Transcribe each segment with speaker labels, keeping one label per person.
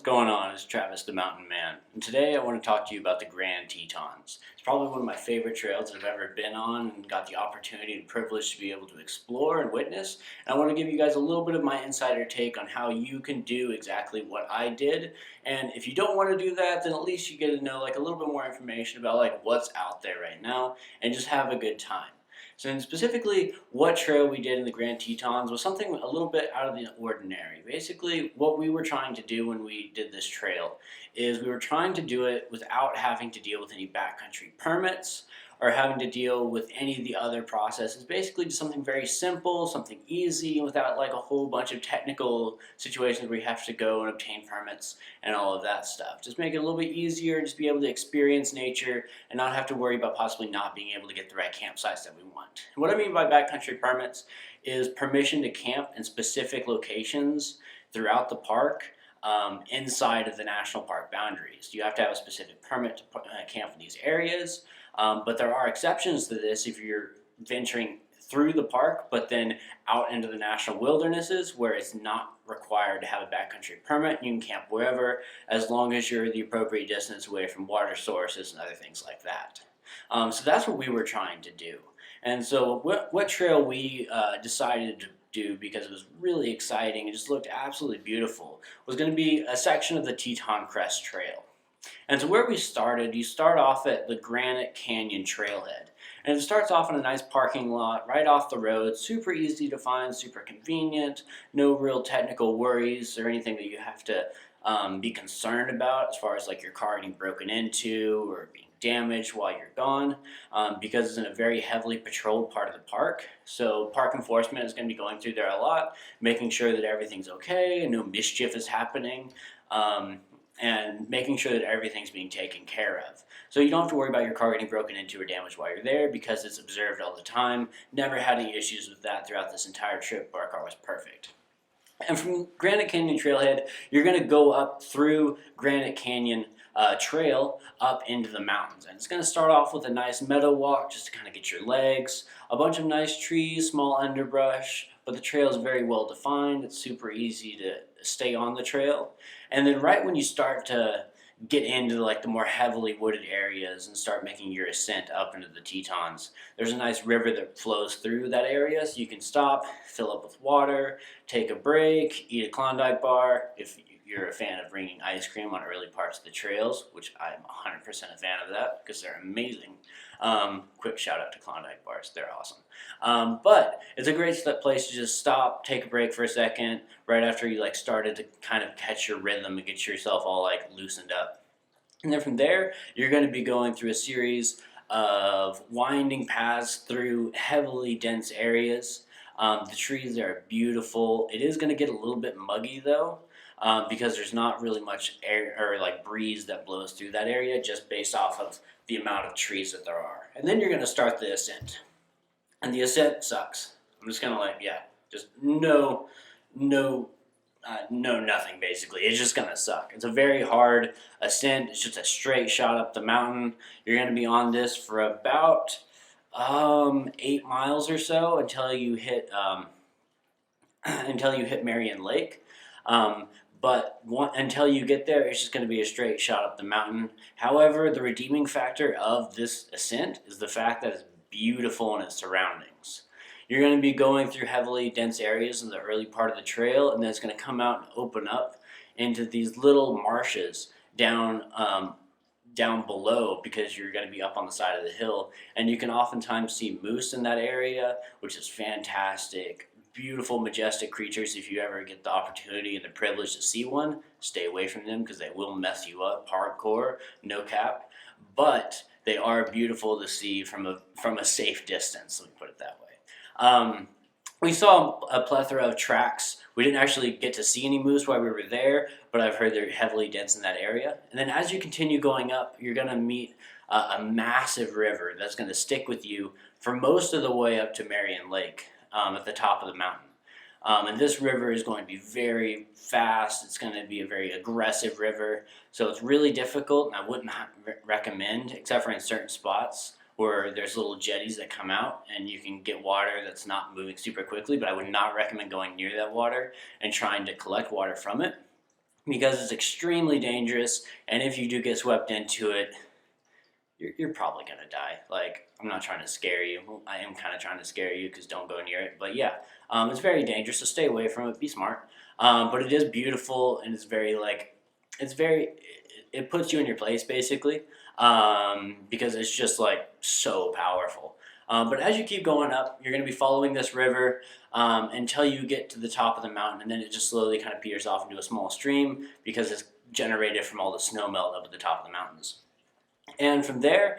Speaker 1: what's going on? It's Travis the Mountain Man, and today I want to talk to you about the Grand Tetons. It's probably one of my favorite trails that I've ever been on and got the opportunity and privilege to be able to explore and witness. And I want to give you guys a little bit of my insider take on how you can do exactly what I did. And if you don't want to do that, then at least you get to know like a little bit more information about like what's out there right now and just have a good time. So specifically, what trail we did in the Grand Tetons was something a little bit out of the ordinary. Basically, what we were trying to do when we did this trail is we were trying to do it without having to deal with any backcountry permits or having to deal with any of the other processes. Basically, just something very simple, something easy, without like a whole bunch of technical situations where you have to go and obtain permits and all of that stuff. Just make it a little bit easier, just be able to experience nature and not have to worry about possibly not being able to get the right campsites that we want. And what I mean by backcountry permits is permission to camp in specific locations throughout the park inside of the national park boundaries. You have to have a specific permit to camp in these areas. But there are exceptions to this if you're venturing through the park, but then out into the national wildernesses where it's not required to have a backcountry permit. You can camp wherever as long as you're the appropriate distance away from water sources and other things like that. So that's what we were trying to do. And so what trail we decided to do, because it was really exciting and just looked absolutely beautiful, was going to be a section of the Teton Crest Trail. And so where we started, you start off at the Granite Canyon Trailhead. And it starts off in a nice parking lot right off the road, super easy to find, super convenient, no real technical worries or anything that you have to be concerned about as far as like your car getting broken into or being damaged while you're gone, because it's in a very heavily patrolled part of the park. So park enforcement is going to be going through there a lot, making sure that everything's okay and no mischief is happening. And making sure that everything's being taken care of. So you don't have to worry about your car getting broken into or damaged while you're there because it's observed all the time. Never had any issues with that throughout this entire trip. Our car was perfect. And from Granite Canyon Trailhead, you're going to go up through Granite Canyon Trail up into the mountains. And it's going to start off with a nice meadow walk just to kind of get your legs, a bunch of nice trees, small underbrush, but the trail is very well defined. It's super easy to stay on the trail. And then right when you start to get into like the more heavily wooded areas and start making your ascent up into the Tetons, there's a nice river that flows through that area, so you can stop, fill up with water, take a break, eat a Klondike bar if you're a fan of bringing ice cream on early parts of the trails, which I'm 100% a fan of that because they're amazing. Quick shout out to Klondike bars, they're awesome. But it's a great place to just stop, take a break for a second, right after you like started to kind of catch your rhythm and get yourself all like loosened up. And then from there, you're going to be going through a series of winding paths through heavily dense areas. The trees are beautiful. It is going to get a little bit muggy though, because there's not really much air or like breeze that blows through that area just based off of the amount of trees that there are. And then you're going to start the ascent. And the ascent sucks. I'm just going to like, yeah, just nothing basically. It's just going to suck. It's a very hard ascent. It's just a straight shot up the mountain. You're going to be on this for about 8 miles or so until you hit Marion Lake. Until you get there, it's just going to be a straight shot up the mountain. However, the redeeming factor of this ascent is the fact that it's beautiful in its surroundings. You're going to be going through heavily dense areas in the early part of the trail, and then it's going to come out and open up into these little marshes down below because you're going to be up on the side of the hill. And you can oftentimes see moose in that area, which is fantastic. Beautiful, majestic creatures. If you ever get the opportunity and the privilege to see one, stay away from them because they will mess you up hardcore, no cap. But they are beautiful to see from a safe distance, let me put it that way. We saw a plethora of tracks. We didn't actually get to see any moose while we were there, but I've heard they're heavily dense in that area. And then as you continue going up, you're going to meet a massive river that's going to stick with you for most of the way up to Marion Lake at the top of the mountain. And this river is going to be very fast. It's going to be a very aggressive river. So it's really difficult, and I wouldn't recommend, except for in certain spots where there's little jetties that come out and you can get water that's not moving super quickly, but I would not recommend going near that water and trying to collect water from it. because it's extremely dangerous, and if you do get swept into it, you're probably gonna die. Like, I'm not trying to scare you. Well, I am kind of trying to scare you because don't go near it. But yeah, it's very dangerous, so stay away from it. Be smart. But it is beautiful, and it's very like, it's very. It puts you in your place basically, because it's just like so powerful. But as you keep going up, you're going to be following this river until you get to the top of the mountain, and then it just slowly kind of peters off into a small stream because it's generated from all the snow melt up at the top of the mountains. And from there,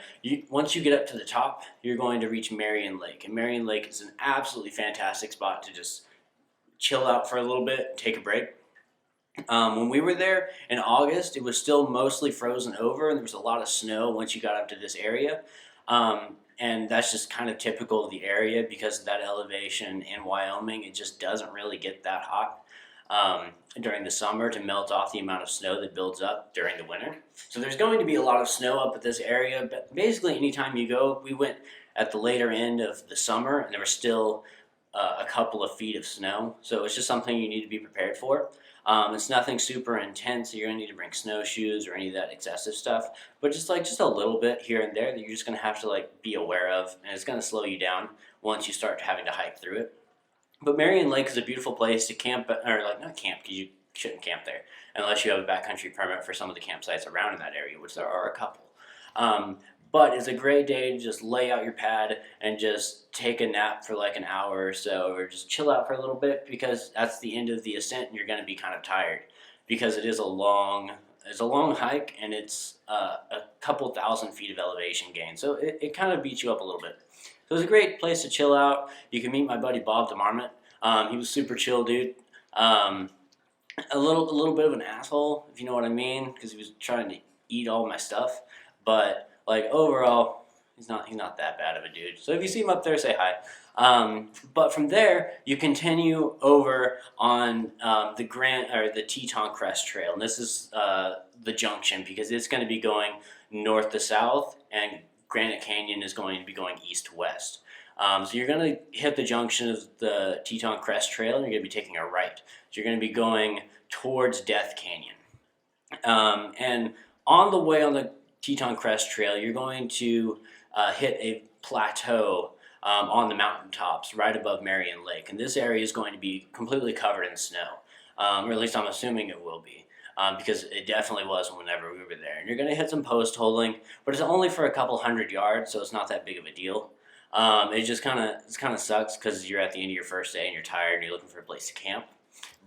Speaker 1: once you get up to the top, you're going to reach Marion Lake. And Marion Lake is an absolutely fantastic spot to just chill out for a little bit, take a break. When we were there in August, it was still mostly frozen over, and there was a lot of snow once you got up to this area. And that's just kind of typical of the area because of that elevation in Wyoming. It just doesn't really get that hot during the summer to melt off the amount of snow that builds up during the winter. So there's going to be a lot of snow up at this area, but basically anytime you go, we went at the later end of the summer and there was still a couple of feet of snow. So it's just something you need to be prepared for. It's nothing super intense. So you're gonna need to bring snowshoes or any of that excessive stuff, but just a little bit here and there that you're just gonna have to like be aware of, and it's gonna slow you down once you start having to hike through it. But Marion Lake is a beautiful place to camp, or like not camp because you shouldn't camp there unless you have a backcountry permit for some of the campsites around in that area, which there are a couple. Um, but it's a great day to just lay out your pad and just take a nap for like an hour or so, or just chill out for a little bit because that's the end of the ascent and you're going to be kind of tired because it's a long hike and it's a couple thousand feet of elevation gain. So it kind of beats you up a little bit. So it's a great place to chill out. You can meet my buddy Bob the Marmot. He was super chill, dude. A little bit of an asshole, if you know what I mean, because he was trying to eat all my stuff. But like overall, he's not that bad of a dude. So if you see him up there, say hi. But from there, you continue over on the Teton Crest Trail, and this is the junction because it's going to be going north to south, and Granite Canyon is going to be going east to west. So you're going to hit the junction of the Teton Crest Trail, and you're going to be taking a right. So you're going to be going towards Death Canyon. And on the way on the Teton Crest Trail, you're going to hit a plateau on the mountaintops right above Marion Lake. And this area is going to be completely covered in snow, or at least I'm assuming it will be. Because it definitely was whenever we were there. And you're going to hit some post holing, but it's only for a couple 100 yards, so it's not that big of a deal. It just kind of sucks because you're at the end of your first day and you're tired and you're looking for a place to camp.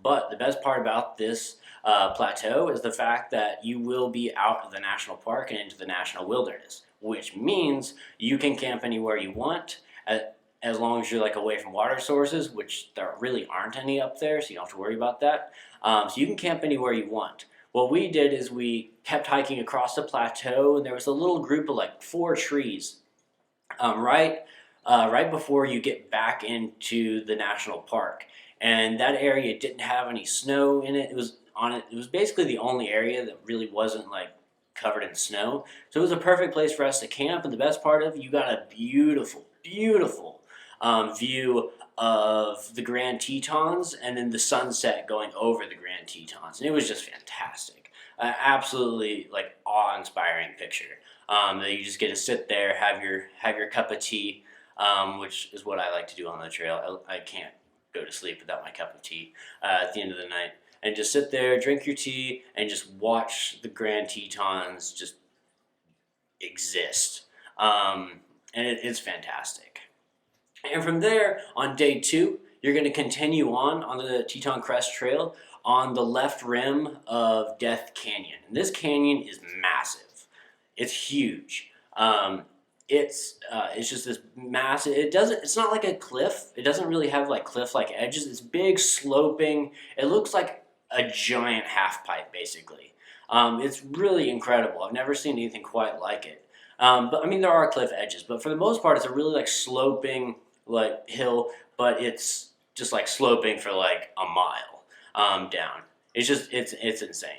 Speaker 1: But the best part about this plateau is the fact that you will be out of the national park and into the national wilderness, which means you can camp anywhere you want as long as you're like away from water sources, which there really aren't any up there, so you don't have to worry about that. So you can camp anywhere you want. What we did is we kept hiking across the plateau, and there was a little group of like 4 trees right before you get back into the national park. And that area didn't have any snow in it. It was basically the only area that really wasn't like covered in snow. So it was a perfect place for us to camp. And the best part of it, you got a beautiful, beautiful view of the Grand Tetons and then the sunset going over the Grand Tetons. And it was just fantastic. Absolutely like awe-inspiring picture. That you just get to sit there, have your cup of tea, which is what I like to do on the trail. I can't go to sleep without my cup of tea at the end of the night. And just sit there, drink your tea, and just watch the Grand Tetons just exist. And it's fantastic. And from there, on day 2, you're going to continue on the Teton Crest Trail on the left rim of Death Canyon. And this canyon is massive. It's huge. It's just this massive. It's not like a cliff. It doesn't really have like cliff-like edges. It's big, sloping. It looks like a giant half pipe, basically. It's really incredible. I've never seen anything quite like it. But I mean, there are cliff edges, but for the most part, it's a really like sloping like hill, but it's just like sloping for like a mile down. It's insane.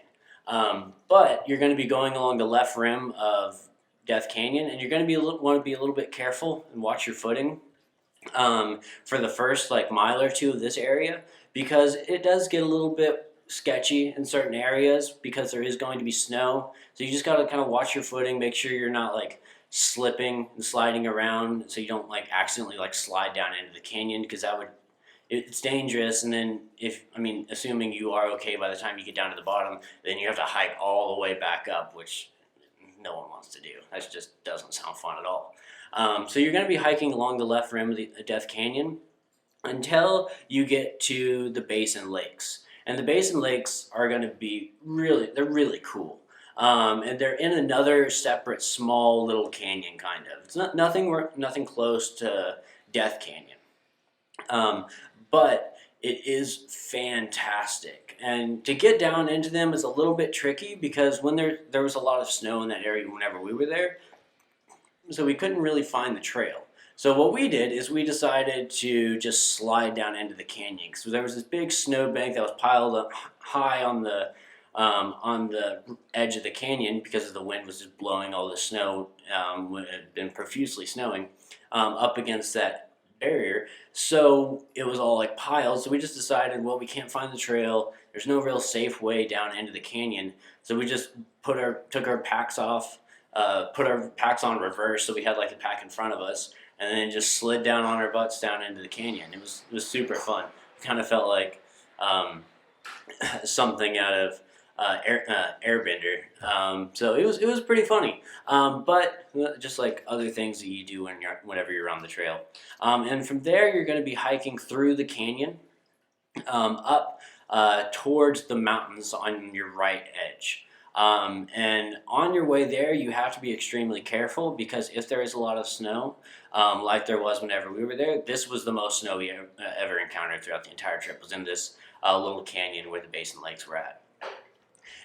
Speaker 1: But you're going to be going along the left rim of Death Canyon, and you're going to want to be a little bit careful and watch your footing for the first like mile or two of this area because it does get a little bit sketchy in certain areas because there is going to be snow. So you just got to kind of watch your footing, make sure you're not like slipping and sliding around, so you don't like accidentally like slide down into the canyon, because that would it's dangerous. And then assuming you are okay by the time you get down to the bottom, then you have to hike all the way back up, which no one wants to do. That just doesn't sound fun at all. So you're going to be hiking along the left rim of the Death Canyon until you get to the Basin Lakes. And the Basin Lakes are going to be they're really cool. And they're in another separate small little canyon, kind of. It's nothing close to Death Canyon. But it is fantastic. And to get down into them is a little bit tricky because when there was a lot of snow in that area whenever we were there, so we couldn't really find the trail. So what we did is we decided to just slide down into the canyon. So there was this big snowbank that was piled up high on the edge of the canyon because the wind was just blowing all the snow when it had been profusely snowing up against that barrier. So it was all like piles. So we just decided, well, we can't find the trail. There's no real safe way down into the canyon. So we just took our packs off, put our packs on reverse, so we had like a pack in front of us, and then just slid down on our butts down into the canyon. It was super fun. It kind of felt like something out of Airbender. So it was pretty funny. But just like other things that you do whenever you're on the trail. And from there, you're going to be hiking through the canyon up towards the mountains on your right edge. And on your way there, you have to be extremely careful because if there is a lot of snow, like there was whenever we were there, this was the most snow we ever encountered throughout the entire trip, was in this little canyon where the Basin Lakes were at.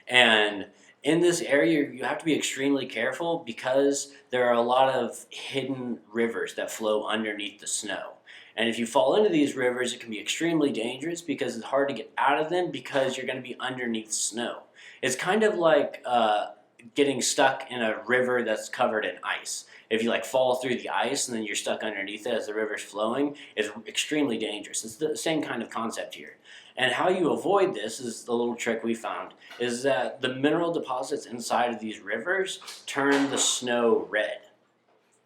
Speaker 1: And in this area, you have to be extremely careful because there are a lot of hidden rivers that flow underneath the snow. And if you fall into these rivers, it can be extremely dangerous because it's hard to get out of them because you're going to be underneath snow. It's kind of like getting stuck in a river that's covered in ice. If you like fall through the ice and then you're stuck underneath it as the river's flowing, it's extremely dangerous. It's the same kind of concept here. And how you avoid this is the little trick we found, is that the mineral deposits inside of these rivers turn the snow red.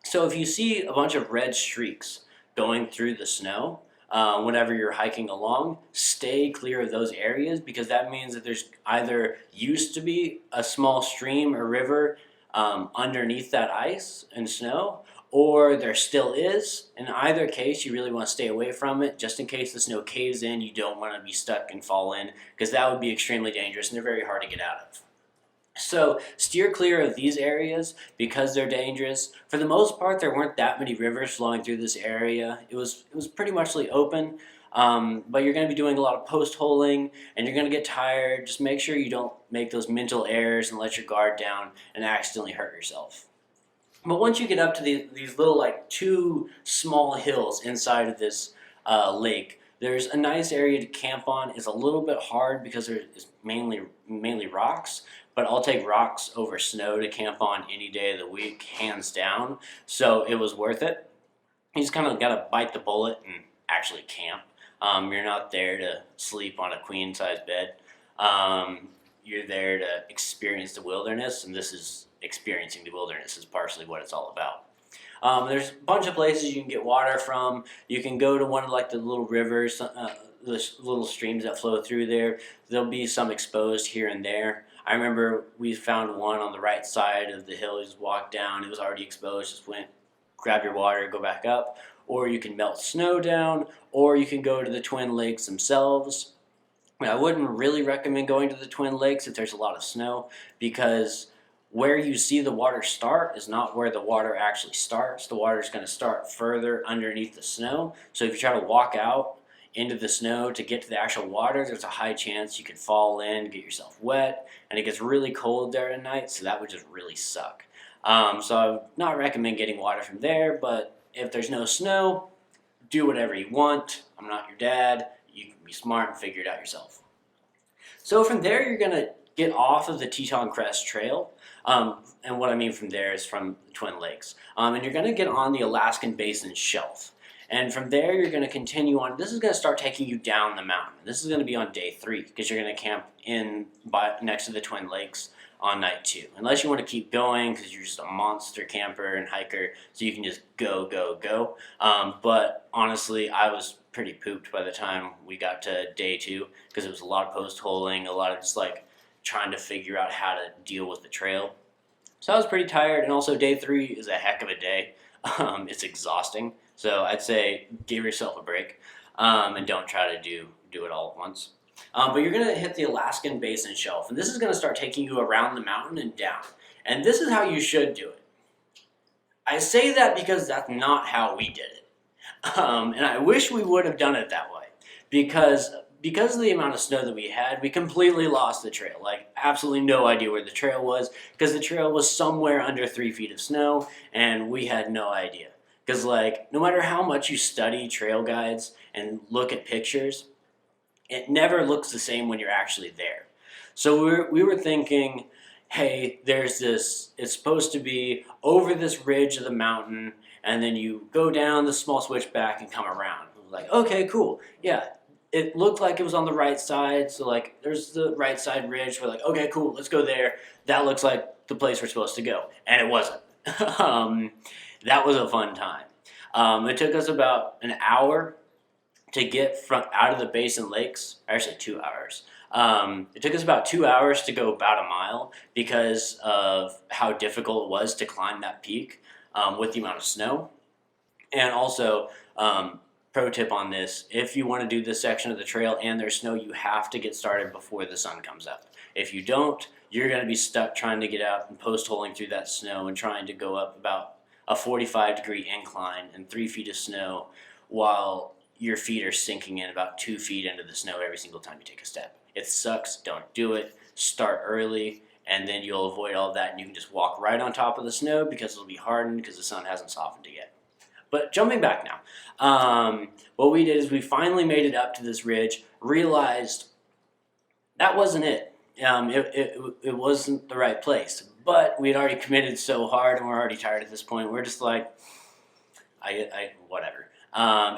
Speaker 1: So if you see a bunch of red streaks going through the snow, whenever you're hiking along, stay clear of those areas because that means that there's either used to be a small stream or river underneath that ice and snow, or there still is. In either case, you really want to stay away from it just in case the snow caves in. You don't want to be stuck and fall in because that would be extremely dangerous and they're very hard to get out of. So steer clear of these areas because they're dangerous. For the most part, there weren't that many rivers flowing through this area. It was pretty much open, but you're going to be doing a lot of post-holing and you're going to get tired. Just make sure you don't make those mental errors and let your guard down and accidentally hurt yourself. But once you get up to these little two small hills inside of this lake, there's a nice area to camp on. It's a little bit hard because there's mainly rocks, but I'll take rocks over snow to camp on any day of the week, hands down. So it was worth it. You just kind of got to bite the bullet and actually camp. You're not there to sleep on a queen-size bed. You're there to experience the wilderness, and this is experiencing the wilderness is partially what it's all about. There's a bunch of places you can get water from. You can go to one of the little rivers, the little streams that flow through there. There'll be some exposed here and there. I remember we found one on the right side of the hill. You just walked down. It was already exposed. Just grab your water, go back up. Or you can melt snow down, or you can go to the Twin Lakes themselves. I wouldn't really recommend going to the Twin Lakes if there's a lot of snow because where you see the water start is not where the water actually starts. The water is going to start further underneath the snow. So if you try to walk out into the snow to get to the actual water, there's a high chance you could fall in, get yourself wet, and it gets really cold there at night, so that would just really suck. So I would not recommend getting water from there, but if there's no snow, do whatever you want. I'm not your dad. You can be smart and figure it out yourself. So from there, you're going to get off of the Teton Crest Trail. And what I mean from there is from the Twin Lakes. And you're going to get on the Alaskan Basin Shelf. And from there, you're going to continue on. This is going to start taking you down the mountain. This is going to be on day 3 because you're going to camp next to the Twin Lakes on night 2. Unless you want to keep going because you're just a monster camper and hiker, so you can just go, go, go. But honestly, I was pretty pooped by the time we got to day 2 because it was a lot of post-holing, a lot of just like trying to figure out how to deal with the trail. So I was pretty tired, and also day 3 is a heck of a day. It's exhausting, so I'd say give yourself a break and don't try to do it all at once. But you're going to hit the Alaskan Basin Shelf, and this is going to start taking you around the mountain and down. And this is how you should do it. I say that because that's not how we did it. And I wish we would have done it that way. Because of the amount of snow that we had, we completely lost the trail. Like, absolutely no idea where the trail was, because the trail was somewhere under 3 feet of snow, and we had no idea. Because, like, no matter how much you study trail guides and look at pictures, it never looks the same when you're actually there. So we were thinking, hey, there's this, it's supposed to be over this ridge of the mountain, and then you go down the small switchback and come around. I was like, okay, cool, yeah. It looked like it was on the right side, so like there's the right side ridge. We're like, okay, cool, let's go there. That looks like the place we're supposed to go, and it wasn't. That was a fun time. It took us about an hour to get out of the Basin Lakes, actually 2 hours. It took us about 2 hours to go about a mile because of how difficult it was to climb that peak with the amount of snow. And also, pro tip on this, if you want to do this section of the trail and there's snow, you have to get started before the sun comes up. If you don't, you're going to be stuck trying to get out and post-holing through that snow and trying to go up about a 45-degree incline and 3 feet of snow while your feet are sinking in about 2 feet into the snow every single time you take a step. It sucks. Don't do it. Start early, and then you'll avoid all that, and you can just walk right on top of the snow because it'll be hardened because the sun hasn't softened it yet. But jumping back now, what we did is we finally made it up to this ridge, realized that wasn't it. It wasn't the right place. But we had already committed so hard, and we're already tired at this point. We're just like, whatever.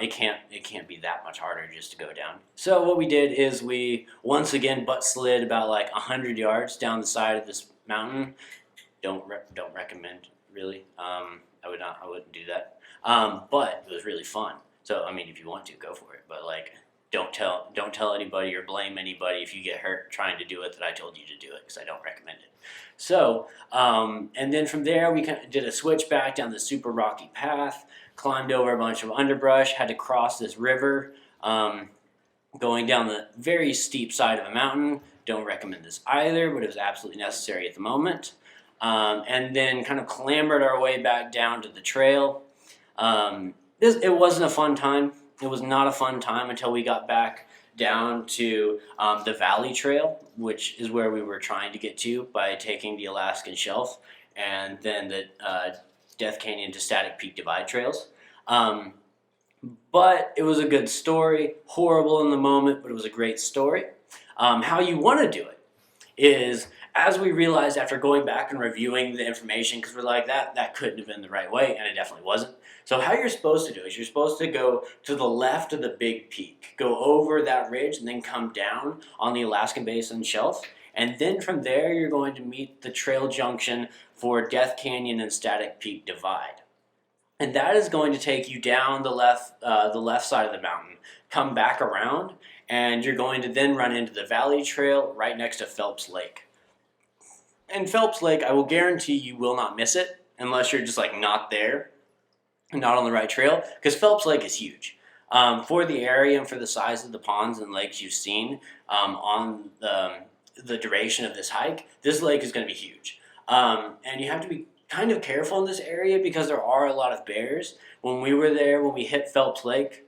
Speaker 1: It can't be that much harder just to go down. So what we did is we once again butt slid about like 100 yards down the side of this mountain. Don't recommend, really. I wouldn't do that. But it was really fun. So I mean, if you want to, go for it. But like, don't tell anybody or blame anybody if you get hurt trying to do it that I told you to do it, because I don't recommend it. So and then from there we kind of did a switch back down the super rocky path, climbed over a bunch of underbrush, had to cross this river, going down the very steep side of a mountain. Don't recommend this either, but it was absolutely necessary at the moment. And then kind of clambered our way back down to the trail. It wasn't a fun time. It was not a fun time until we got back down to the Valley Trail, which is where we were trying to get to by taking the Alaskan Shelf, and then the Death Canyon to Static Peak Divide trails. But it was a good story. Horrible in the moment, but it was a great story. How you want to do it is, as we realized after going back and reviewing the information, because we're like, that couldn't have been the right way, and it definitely wasn't. So how you're supposed to do is you're supposed to go to the left of the big peak, go over that ridge, and then come down on the Alaskan Basin Shelf. And then from there, you're going to meet the trail junction for Death Canyon and Static Peak Divide. And that is going to take you down the left side of the mountain, come back around, and you're going to then run into the Valley Trail right next to Phelps Lake. And Phelps Lake, I will guarantee you will not miss it unless you're just like not there, not on the right trail, because Phelps Lake is huge. For the area and for the size of the ponds and lakes you've seen on the duration of this hike, this lake is going to be huge. And you have to be kind of careful in this area because there are a lot of bears. When we were there, when we hit Phelps Lake,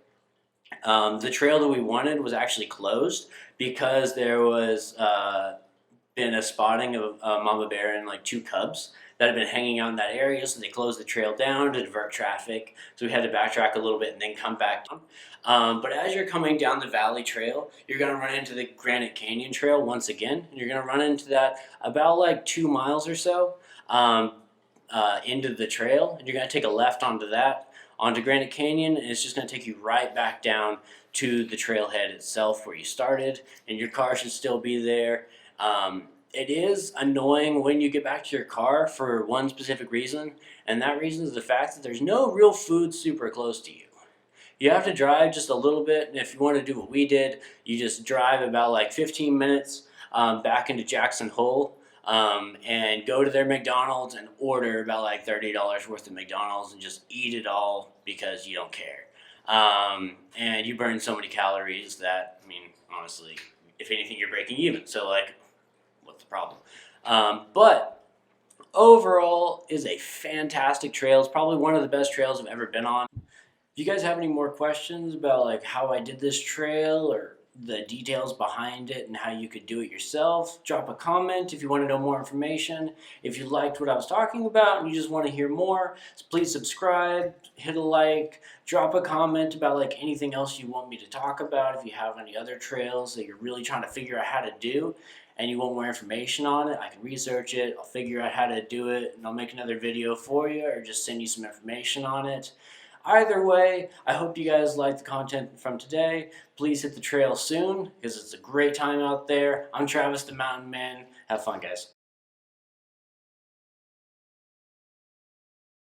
Speaker 1: the trail that we wanted was actually closed because there was been a spotting of a mama bear and like 2 cubs that had been hanging out in that area, so they closed the trail down to divert traffic. So we had to backtrack a little bit and then come back down. But as you're coming down the Valley Trail, you're going to run into the Grand Canyon Trail once again, and you're going to run into that about like 2 miles or so. end of the trail, and you're going to take a left onto Granite Canyon, and it's just going to take you right back down to the trailhead itself where you started, and your car should still be there. It is annoying when you get back to your car for one specific reason, and that reason is the fact that there's no real food super close to you. You have to drive just a little bit, and if you want to do what we did, you just drive about like 15 minutes back into Jackson Hole, and go to their McDonald's and order about like $30 worth of McDonald's and just eat it all because you don't care. And you burn so many calories that, I mean, honestly, if anything, you're breaking even. So, like, what's the problem? But overall, is a fantastic trail. It's probably one of the best trails I've ever been on. If you guys have any more questions about like how I did this trail or the details behind it and how you could do it yourself, drop a comment if you want to know more information. If you liked what I was talking about and you just want to hear more, please subscribe, hit a like, drop a comment about like anything else you want me to talk about. If you have any other trails that you're really trying to figure out how to do and you want more information on it, I can research it, I'll figure out how to do it, and I'll make another video for you or just send you some information on it. Either way, I hope you guys liked the content from today. Please hit the trail soon because it's a great time out there. I'm Travis the Mountain Man. Have fun, guys.